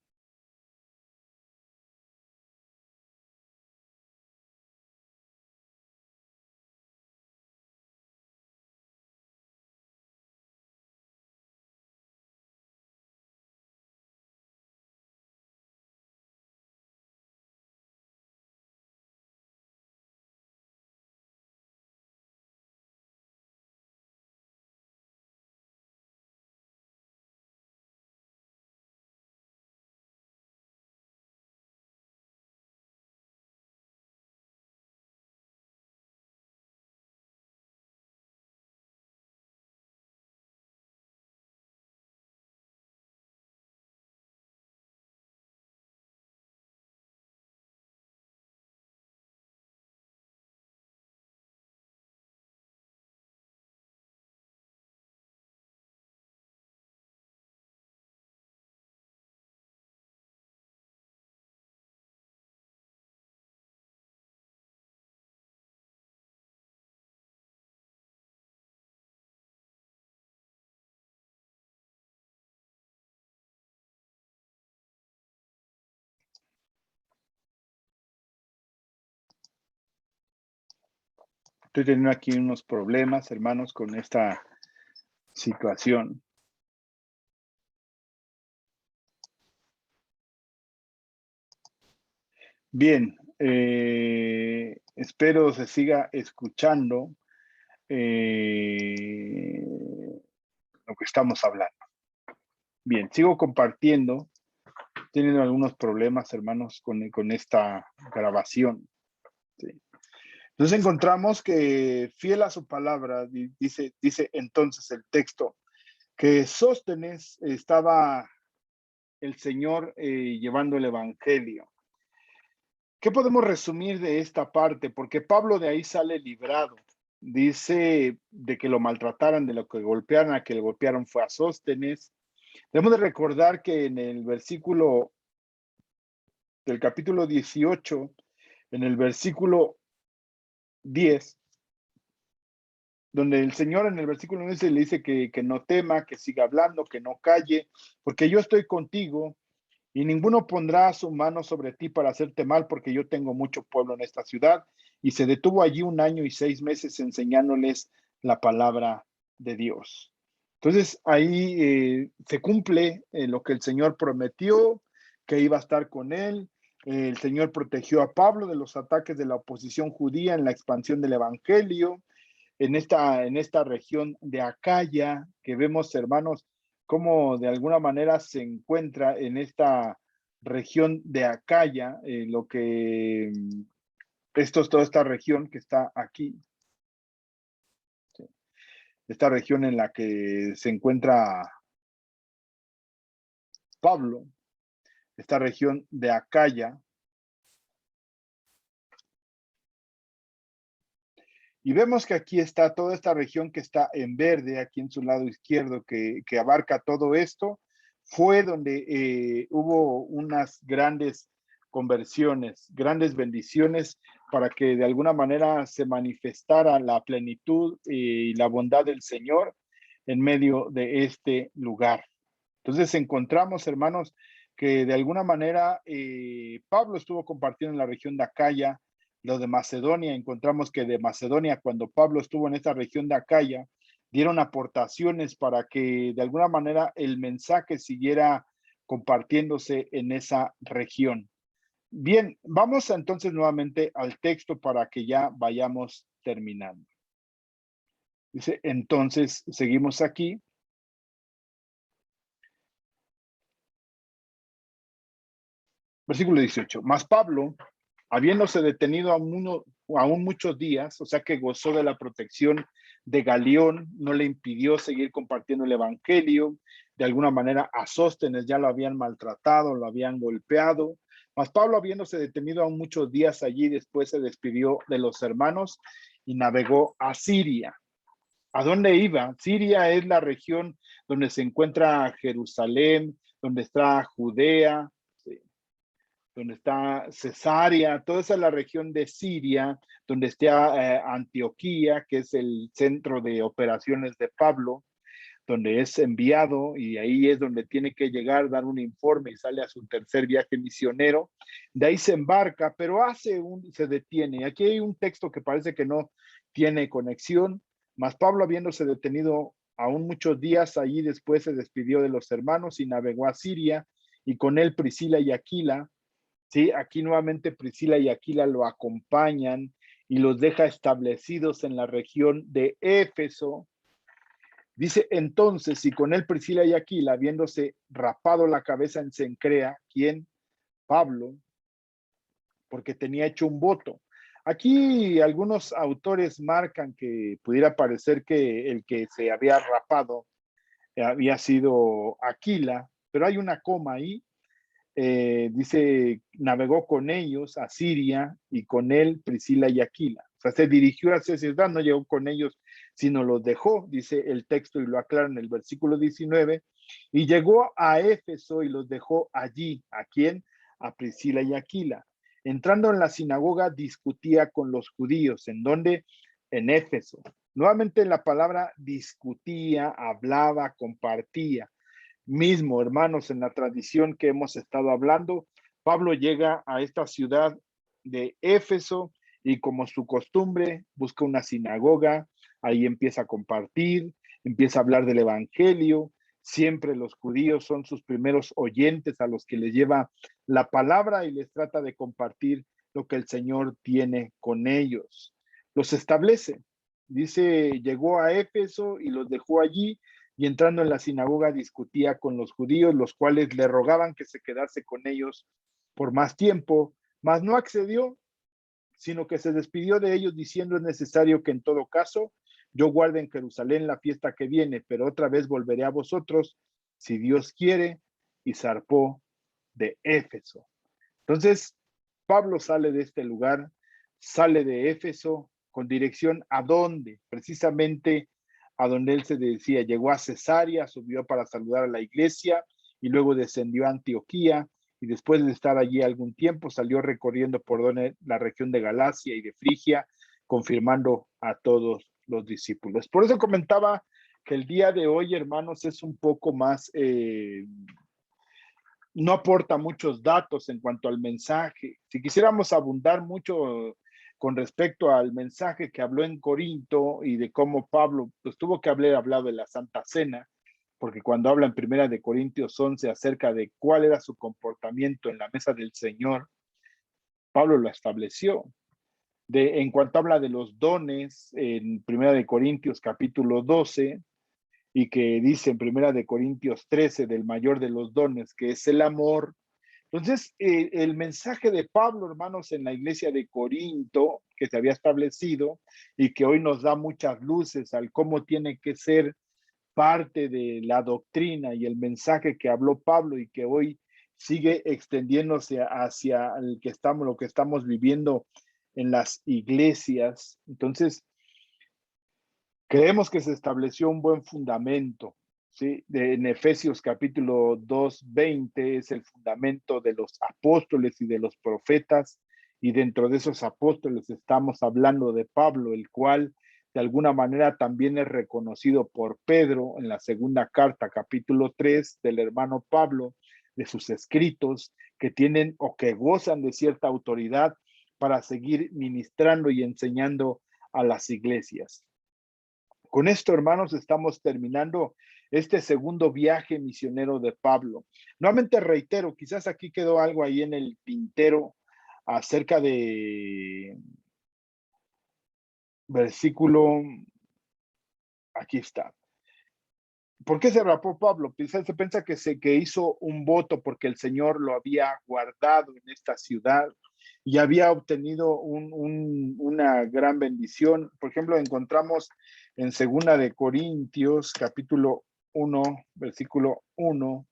Estoy teniendo aquí unos problemas, hermanos, con esta situación. Bien, espero se siga escuchando lo que estamos hablando. Bien, sigo compartiendo. Tienen algunos problemas, hermanos, con esta grabación. ¿Sí? Entonces encontramos que fiel a su palabra, dice entonces el texto, que Sóstenes estaba el Señor llevando el evangelio. ¿Qué podemos resumir de esta parte? Porque Pablo de ahí sale librado. Dice de que lo maltrataran, de lo que golpearan, a que le golpearon fue a Sóstenes. Debemos de recordar que en el versículo del capítulo 18, en el versículo 10, donde el Señor en el versículo 11 le dice que no tema, que siga hablando, que no calle, porque yo estoy contigo y ninguno pondrá su mano sobre ti para hacerte mal, porque yo tengo mucho pueblo en esta ciudad. Y se detuvo allí 1 año y 6 meses enseñándoles la palabra de Dios. Entonces ahí se cumple lo que el Señor prometió, que iba a estar con él. El Señor protegió a Pablo de los ataques de la oposición judía en la expansión del evangelio en esta región de Acaya, que vemos, hermanos, cómo de alguna manera se encuentra en esta región de Acaya, lo que esto es toda esta región que está aquí, ¿sí? Esta región en la que se encuentra Pablo, esta región de Acaya. Y vemos que aquí está toda esta región que está en verde, aquí en su lado izquierdo, que abarca todo esto. Fue donde hubo unas grandes conversiones, grandes bendiciones para que de alguna manera se manifestara la plenitud y la bondad del Señor en medio de este lugar. Entonces encontramos, hermanos, que de alguna manera Pablo estuvo compartiendo en la región de Acaya, lo de Macedonia. Encontramos que de Macedonia, cuando Pablo estuvo en esta región de Acaya, dieron aportaciones para que de alguna manera el mensaje siguiera compartiéndose en esa región. Bien, vamos entonces nuevamente al texto para que ya vayamos terminando. Dice, entonces seguimos aquí. Versículo 18. Mas Pablo, habiéndose detenido aún muchos días, o sea que gozó de la protección de Galión, no le impidió seguir compartiendo el evangelio. De alguna manera a Sóstenes ya lo habían maltratado, lo habían golpeado. Mas Pablo, habiéndose detenido aún muchos días allí, después se despidió de los hermanos y navegó a Siria. ¿A dónde iba? Siria es la región donde se encuentra Jerusalén, donde está Judea, donde está Cesarea, toda esa es la región de Siria, donde está Antioquía, que es el centro de operaciones de Pablo, donde es enviado y ahí es donde tiene que llegar, dar un informe y sale a su tercer viaje misionero. De ahí se embarca, pero se detiene. Aquí hay un texto que parece que no tiene conexión, mas Pablo, habiéndose detenido aún muchos días allí, después se despidió de los hermanos y navegó a Siria, y con él Priscila y Aquila. Sí, aquí nuevamente Priscila y Aquila lo acompañan y los deja establecidos en la región de Éfeso. Dice entonces, y con él Priscila y Aquila, habiéndose rapado la cabeza en Cencrea, ¿quién? Pablo, porque tenía hecho un voto. Aquí algunos autores marcan que pudiera parecer que el que se había rapado había sido Aquila, pero hay una coma ahí. Dice, navegó con ellos a Siria y con él Priscila y Aquila. O sea, se dirigió hacia esa ciudad, no llegó con ellos, sino los dejó, dice el texto y lo aclara en el versículo 19, y llegó a Éfeso y los dejó allí. ¿A quién? A Priscila y Aquila. Entrando en la sinagoga, discutía con los judíos. ¿En dónde? En Éfeso. Nuevamente la palabra discutía, hablaba, compartía. Mismo, hermanos, en la tradición que hemos estado hablando, Pablo llega a esta ciudad de Éfeso y como su costumbre busca una sinagoga, ahí empieza a compartir, empieza a hablar del evangelio. Siempre los judíos son sus primeros oyentes a los que les lleva la palabra y les trata de compartir lo que el Señor tiene con ellos. Los establece. Dice, llegó a Éfeso y los dejó allí, y entrando en la sinagoga discutía con los judíos, los cuales le rogaban que se quedase con ellos por más tiempo, mas no accedió, sino que se despidió de ellos diciendo: es necesario que en todo caso yo guarde en Jerusalén la fiesta que viene, pero otra vez volveré a vosotros, si Dios quiere, y zarpó de Éfeso. Entonces, Pablo sale de este lugar, sale de Éfeso con dirección a dónde, precisamente a donde él se decía, llegó a Cesarea, subió para saludar a la iglesia y luego descendió a Antioquía y después de estar allí algún tiempo salió recorriendo por la región de Galacia y de Frigia, confirmando a todos los discípulos. Por eso comentaba que el día de hoy, hermanos, es un poco más no aporta muchos datos en cuanto al mensaje. Si quisiéramos abundar mucho con respecto al mensaje que habló en Corinto y de cómo Pablo pues, tuvo que haber hablado de la Santa Cena, porque cuando habla en Primera de Corintios 11 acerca de cuál era su comportamiento en la mesa del Señor, Pablo lo estableció. En cuanto habla de los dones, en Primera de Corintios capítulo 12, y que dice en Primera de Corintios 13 del mayor de los dones, que es el amor. Entonces, el mensaje de Pablo, hermanos, en la iglesia de Corinto, que se había establecido y que hoy nos da muchas luces al cómo tiene que ser parte de la doctrina y el mensaje que habló Pablo y que hoy sigue extendiéndose hacia lo que estamos viviendo en las iglesias. Entonces, creemos que se estableció un buen fundamento, ¿sí? En Efesios capítulo 2:20 es el fundamento de los apóstoles y de los profetas, y dentro de esos apóstoles estamos hablando de Pablo, el cual de alguna manera también es reconocido por Pedro en la segunda carta, capítulo 3 del hermano Pablo, de sus escritos, que tienen o que gozan de cierta autoridad para seguir ministrando y enseñando a las iglesias. Con esto, hermanos, estamos terminando este segundo viaje misionero de Pablo. Nuevamente reitero, quizás aquí quedó algo ahí en el tintero acerca de versículo, aquí está. ¿Por qué se rapó Pablo? Se piensa que hizo un voto porque el Señor lo había guardado en esta ciudad y había obtenido una gran bendición. Por ejemplo, encontramos en Segunda de Corintios, capítulo 1, versículo 1.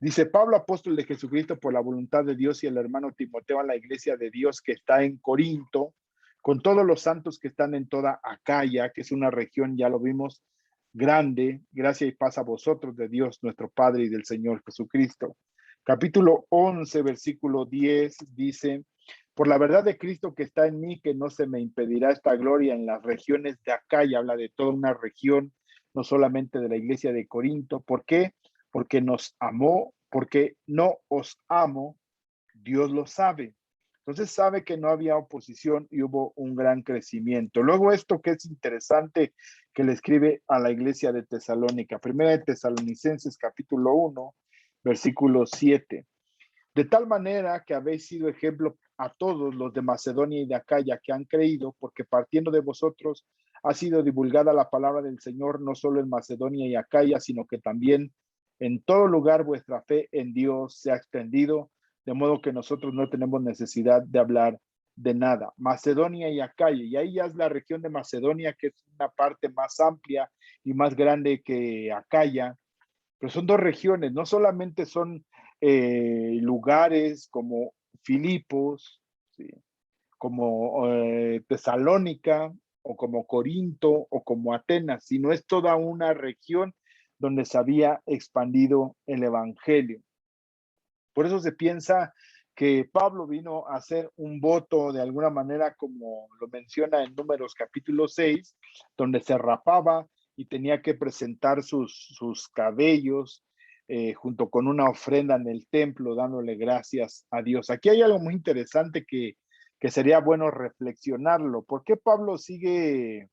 Dice: Pablo, apóstol de Jesucristo por la voluntad de Dios, y el hermano Timoteo a la iglesia de Dios que está en Corinto, con todos los santos que están en toda Acaya, que es una región, ya lo vimos, grande, gracia y paz a vosotros de Dios nuestro Padre y del Señor Jesucristo. Capítulo 11, versículo 10 dice: por la verdad de Cristo que está en mí, que no se me impedirá esta gloria en las regiones de Acaya. Habla de toda una región, no solamente de la iglesia de Corinto. ¿Por qué? Porque nos amó, porque no os amo, Dios lo sabe. Entonces sabe que no había oposición y hubo un gran crecimiento. Luego esto que es interesante que le escribe a la iglesia de Tesalónica, Primera de Tesalonicenses capítulo 1, versículo 7. De tal manera que habéis sido ejemplo a todos los de Macedonia y de Acaya que han creído, porque partiendo de vosotros ha sido divulgada la palabra del Señor, no solo en Macedonia y Acaya, sino que también en todo lugar vuestra fe en Dios se ha extendido, de modo que nosotros no tenemos necesidad de hablar de nada. Macedonia y Acaya, y ahí ya es la región de Macedonia, que es una parte más amplia y más grande que Acaya, pero son dos regiones, no solamente son lugares como Filipos, ¿sí? Como Tesalónica, o como Corinto, o como Atenas, sino es toda una región donde se había expandido el evangelio. Por eso se piensa que Pablo vino a hacer un voto de alguna manera, como lo menciona en Números capítulo 6, donde se rapaba y tenía que presentar sus cabellos junto con una ofrenda en el templo, dándole gracias a Dios. Aquí hay algo muy interesante que sería bueno reflexionarlo. ¿Por qué Pablo sigue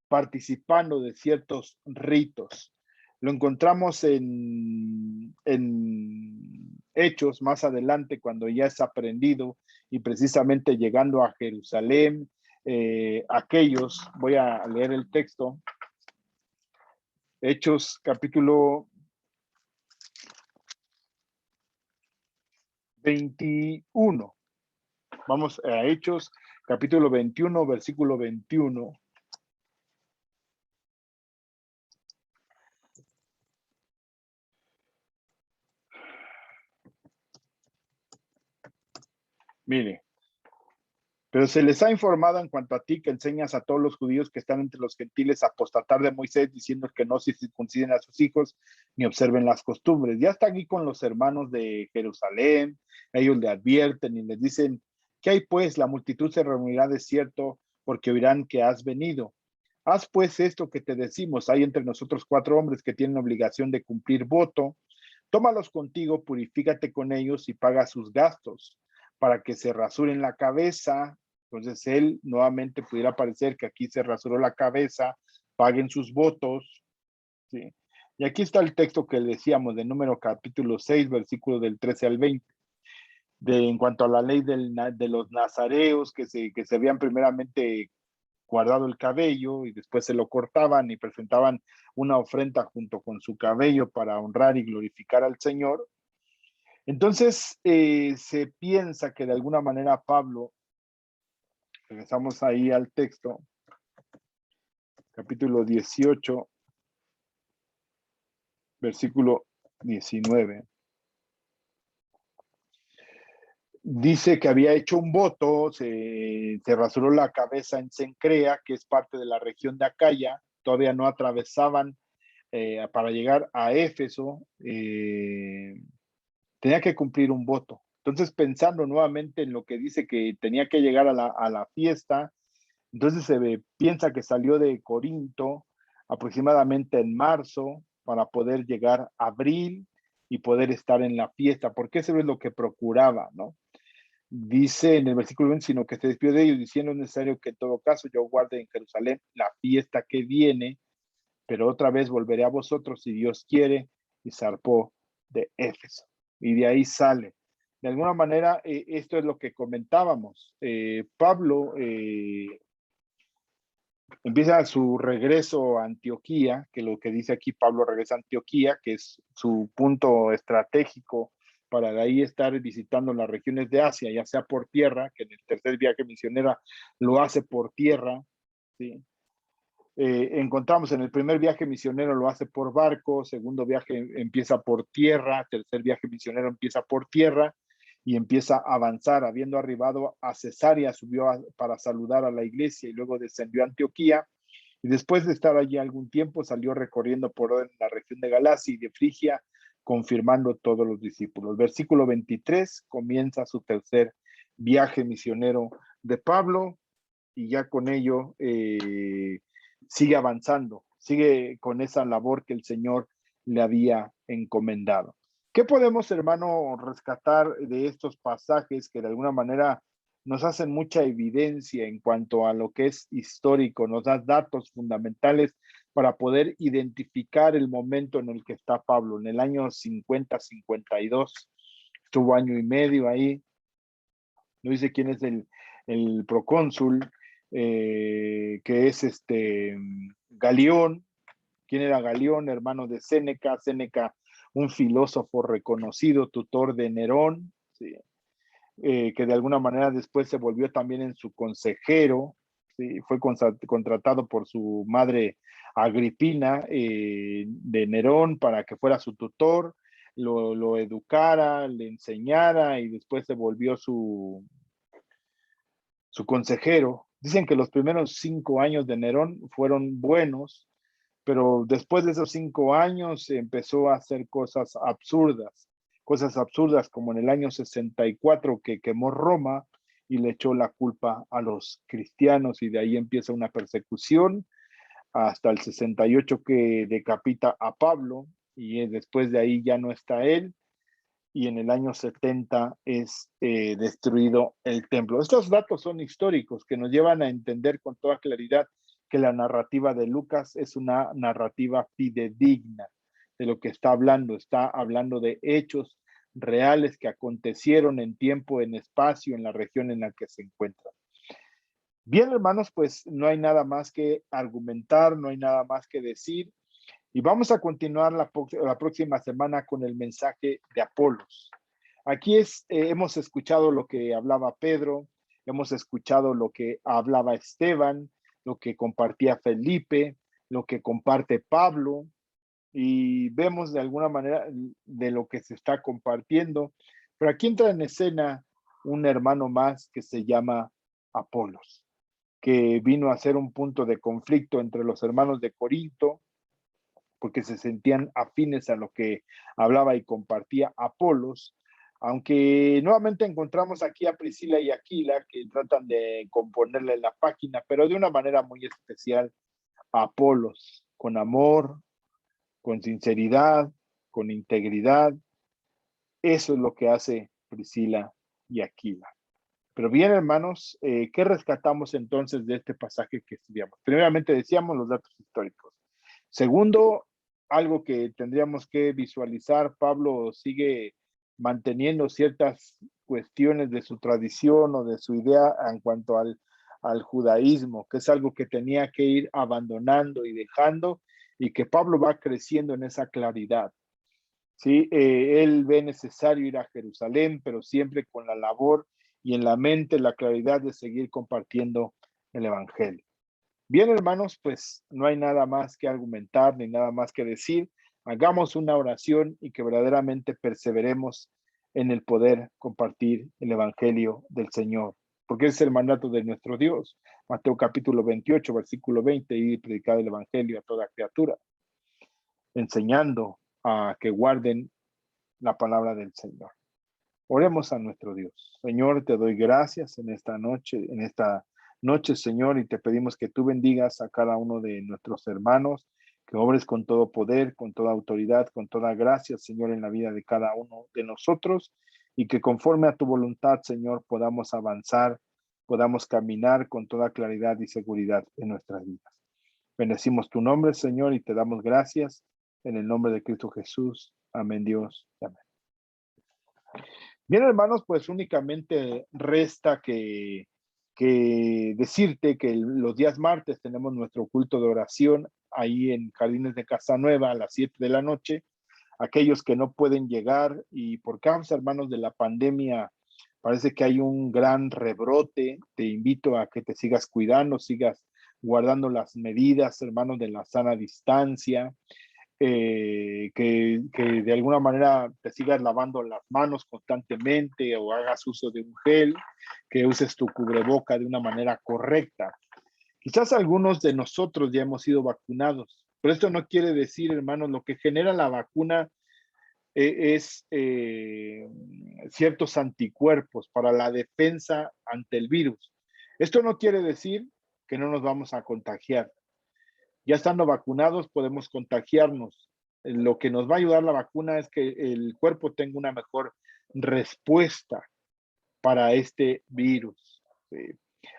participando de ciertos ritos? Lo encontramos en Hechos más adelante, cuando ya es aprendido y precisamente llegando a Jerusalén, voy a leer el texto, Hechos capítulo 21. Vamos a Hechos, capítulo 21, versículo 21. Mire, pero se les ha informado en cuanto a ti que enseñas a todos los judíos que están entre los gentiles a apostatar de Moisés, diciendo que no se circunciden a sus hijos ni observen las costumbres. Ya está aquí con los hermanos de Jerusalén, ellos le advierten y les dicen, ¿qué hay pues? La multitud se reunirá de cierto porque oirán que has venido. Haz pues esto que te decimos, hay entre nosotros 4 hombres que tienen obligación de cumplir voto. Tómalos contigo, purifícate con ellos y paga sus gastos para que se rasuren la cabeza. Entonces él nuevamente pudiera parecer que aquí se rasuró la cabeza, paguen sus votos, ¿sí? Y aquí está el texto que decíamos de Número capítulo 6, versículo del 13 al 20, en cuanto a la ley de los nazareos que se habían primeramente guardado el cabello y después se lo cortaban y presentaban una ofrenda junto con su cabello para honrar y glorificar al Señor. Entonces se piensa que de alguna manera Pablo, regresamos ahí al texto, capítulo 18, versículo 19. Dice que había hecho un voto, se rasuró la cabeza en Cencrea, que es parte de la región de Acaya, todavía no atravesaban para llegar a Éfeso, tenía que cumplir un voto. Entonces, pensando nuevamente en lo que dice que tenía que llegar a la fiesta, entonces piensa que salió de Corinto aproximadamente en marzo para poder llegar a abril y poder estar en la fiesta, porque eso es lo que procuraba, ¿no? Dice en el versículo 20, sino que se despidió de ellos diciendo es necesario que en todo caso yo guarde en Jerusalén la fiesta que viene, pero otra vez volveré a vosotros si Dios quiere, y zarpó de Éfeso. Y de ahí sale. De alguna manera, esto es lo que comentábamos. Pablo empieza su regreso a Antioquía, que lo que dice aquí Pablo regresa a Antioquía, que es su punto estratégico para de ahí estar visitando las regiones de Asia, ya sea por tierra, que en el tercer viaje misionera lo hace por tierra, ¿sí? Encontramos en el primer viaje misionero lo hace por barco, segundo viaje empieza por tierra, tercer viaje misionero empieza por tierra y empieza a avanzar. Habiendo arribado a Cesarea, subió para saludar a la iglesia y luego descendió a Antioquía. Y después de estar allí algún tiempo, salió recorriendo por la región de Galacia y de Frigia, confirmando todos los discípulos. Versículo 23 comienza su tercer viaje misionero de Pablo y ya con ello sigue avanzando, sigue con esa labor que el Señor le había encomendado. ¿Qué podemos, hermano, rescatar de estos pasajes que de alguna manera nos hacen mucha evidencia en cuanto a lo que es histórico, nos da datos fundamentales para poder identificar el momento en el que está Pablo? En el año 50-52, estuvo año y medio ahí, no dice quién es el procónsul, que es Galión. ¿Quién era Galión? Hermano de Séneca. Séneca, un filósofo reconocido, tutor de Nerón, ¿sí? Que de alguna manera después se volvió también en su consejero, ¿sí? Fue contratado por su madre Agripina de Nerón para que fuera su tutor, lo educara, le enseñara y después se volvió su consejero. Dicen que los primeros 5 años de Nerón fueron buenos, pero después de esos 5 años empezó a hacer cosas absurdas como en el año 64 que quemó Roma y le echó la culpa a los cristianos y de ahí empieza una persecución hasta el 68 que decapita a Pablo y después de ahí ya no está él y en el año 70 es destruido el templo. Estos datos son históricos que nos llevan a entender con toda claridad que la narrativa de Lucas es una narrativa fidedigna de lo que está hablando de hechos reales que acontecieron en tiempo, en espacio, en la región en la que se encuentran. Bien, hermanos, pues no hay nada más que argumentar, no hay nada más que decir. Y vamos a continuar la próxima semana con el mensaje de Apolos. Aquí hemos escuchado lo que hablaba Pedro, hemos escuchado lo que hablaba Esteban, lo que compartía Felipe, lo que comparte Pablo, y vemos de alguna manera de lo que se está compartiendo. Pero aquí entra en escena un hermano más que se llama Apolos, que vino a ser un punto de conflicto entre los hermanos de Corinto, porque se sentían afines a lo que hablaba y compartía Apolos, aunque nuevamente encontramos aquí a Priscila y Aquila que tratan de componerle la página, pero de una manera muy especial a Apolos, con amor, con sinceridad, con integridad. Eso es lo que hace Priscila y Aquila. Pero bien, hermanos, ¿qué rescatamos entonces de este pasaje que estudiamos? Primeramente decíamos los datos históricos. Segundo, algo que tendríamos que visualizar, Pablo sigue manteniendo ciertas cuestiones de su tradición o de su idea en cuanto al judaísmo, que es algo que tenía que ir abandonando y dejando, y que Pablo va creciendo en esa claridad. ¿Sí? Él ve necesario ir a Jerusalén, pero siempre con la labor y en la mente la claridad de seguir compartiendo el Evangelio. Bien, hermanos, pues no hay nada más que argumentar ni nada más que decir. Hagamos una oración y que verdaderamente perseveremos en el poder compartir el Evangelio del Señor, porque es el mandato de nuestro Dios. Mateo capítulo 28, versículo 20, y predicar el Evangelio a toda criatura, enseñando a que guarden la palabra del Señor. Oremos a nuestro Dios. Señor, te doy gracias en esta noche, Señor, y te pedimos que tú bendigas a cada uno de nuestros hermanos, que obres con todo poder, con toda autoridad, con toda gracia, Señor, en la vida de cada uno de nosotros, y que conforme a tu voluntad, Señor, podamos avanzar, podamos caminar con toda claridad y seguridad en nuestras vidas. Bendecimos tu nombre, Señor, y te damos gracias en el nombre de Cristo Jesús. Amén, Dios. Amén. Bien, hermanos, pues únicamente resta que decirte que los días martes tenemos nuestro culto de oración ahí en Jardines de Casanueva a las 7 de la noche. Aquellos que no pueden llegar y por causa, hermanos, de la pandemia, parece que hay un gran rebrote. Te invito a que te sigas cuidando, sigas guardando las medidas, hermanos, de la sana distancia. Que de alguna manera te sigas lavando las manos constantemente o hagas uso de un gel, que uses tu cubreboca de una manera correcta. Quizás algunos de nosotros ya hemos sido vacunados, pero esto no quiere decir, hermanos, lo que genera la vacuna es ciertos anticuerpos para la defensa ante el virus. Esto no quiere decir que no nos vamos a contagiar. Ya estando vacunados podemos contagiarnos. Lo que nos va a ayudar la vacuna es que el cuerpo tenga una mejor respuesta para este virus.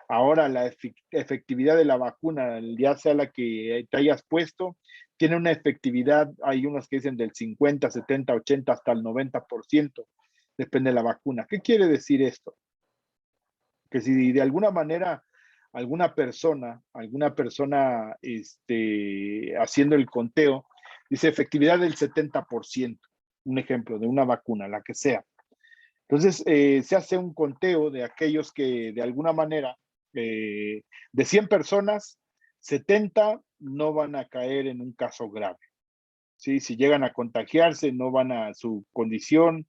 Ahora, la efectividad de la vacuna, ya sea la que te hayas puesto, tiene una efectividad, hay unos que dicen del 50, 70, 80, hasta el 90%, depende de la vacuna. ¿Qué quiere decir esto? Que si de alguna manera alguna persona haciendo el conteo, dice efectividad del 70%, un ejemplo de una vacuna, la que sea. Entonces, se hace un conteo de aquellos que de alguna manera, de 100 personas, 70 no van a caer en un caso grave. ¿Sí? Si llegan a contagiarse, no van a su condición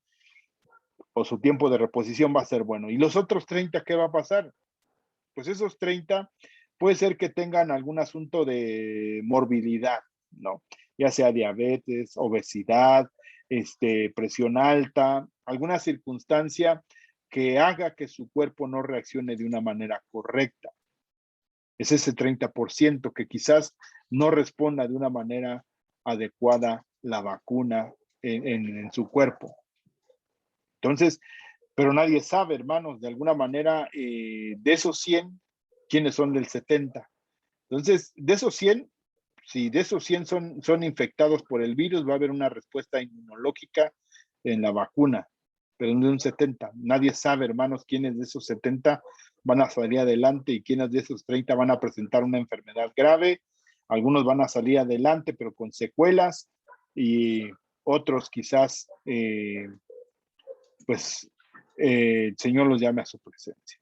o su tiempo de reposición va a ser bueno. ¿Y los otros 30 qué va a pasar? Pues esos 30 puede ser que tengan algún asunto de morbilidad, ¿no? Ya sea diabetes, obesidad, presión alta, alguna circunstancia que haga que su cuerpo no reaccione de una manera correcta. Es ese 30% que quizás no responda de una manera adecuada la vacuna en su cuerpo. Entonces, pero nadie sabe, hermanos, de alguna manera, de esos 100, ¿quiénes son del 70? Entonces, de esos 100, si de esos 100 son infectados por el virus, va a haber una respuesta inmunológica en la vacuna, pero no de un 70. Nadie sabe, hermanos, quiénes de esos 70 van a salir adelante y quiénes de esos 30 van a presentar una enfermedad grave. Algunos van a salir adelante, pero con secuelas, y otros quizás, el Señor los llame a su presencia.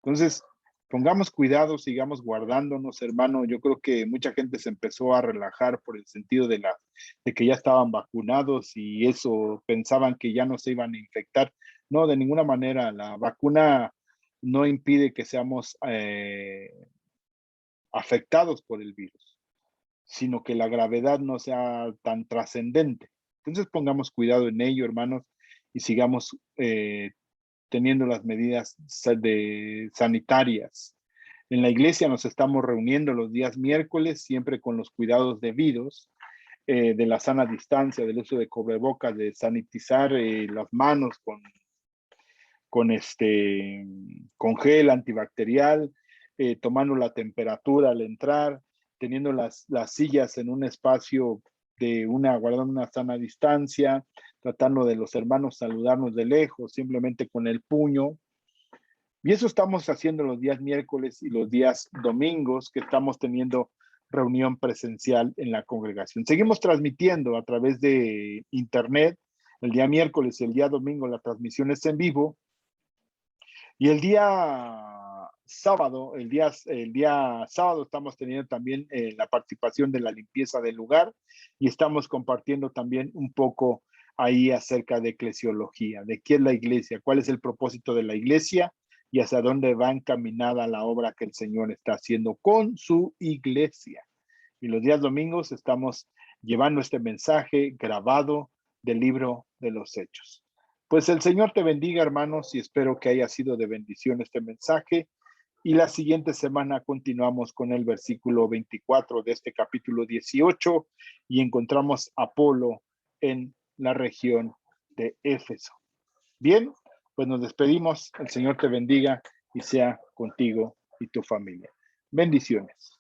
Entonces, pongamos cuidado, sigamos guardándonos, hermano. Yo creo que mucha gente se empezó a relajar por el sentido de que ya estaban vacunados y eso pensaban que ya no se iban a infectar. No, de ninguna manera. La vacuna no impide que seamos afectados por el virus, sino que la gravedad no sea tan trascendente. Entonces pongamos cuidado en ello, hermanos, y sigamos teniendo las medidas sanitarias. En la iglesia nos estamos reuniendo los días miércoles, siempre con los cuidados debidos, de la sana distancia, del uso de cubrebocas, de sanitizar las manos con gel antibacterial, tomando la temperatura al entrar, teniendo las sillas en un espacio guardando una sana distancia, tratando de los hermanos saludarnos de lejos, simplemente con el puño. Y eso estamos haciendo los días miércoles y los días domingos, que estamos teniendo reunión presencial en la congregación. Seguimos transmitiendo a través de internet el día miércoles y el día domingo, la transmisión es en vivo. Y el día sábado, estamos teniendo también la participación de la limpieza del lugar y estamos compartiendo también un poco ahí acerca de eclesiología, de qué es la iglesia, cuál es el propósito de la iglesia y hacia dónde va encaminada la obra que el Señor está haciendo con su iglesia. Y los días domingos estamos llevando este mensaje grabado del libro de los Hechos. Pues el Señor te bendiga, hermanos, y espero que haya sido de bendición este mensaje. Y la siguiente semana continuamos con el versículo 24 de este capítulo 18 y encontramos a Apolo en la región de Éfeso. Bien, pues nos despedimos. El Señor te bendiga y sea contigo y tu familia. Bendiciones.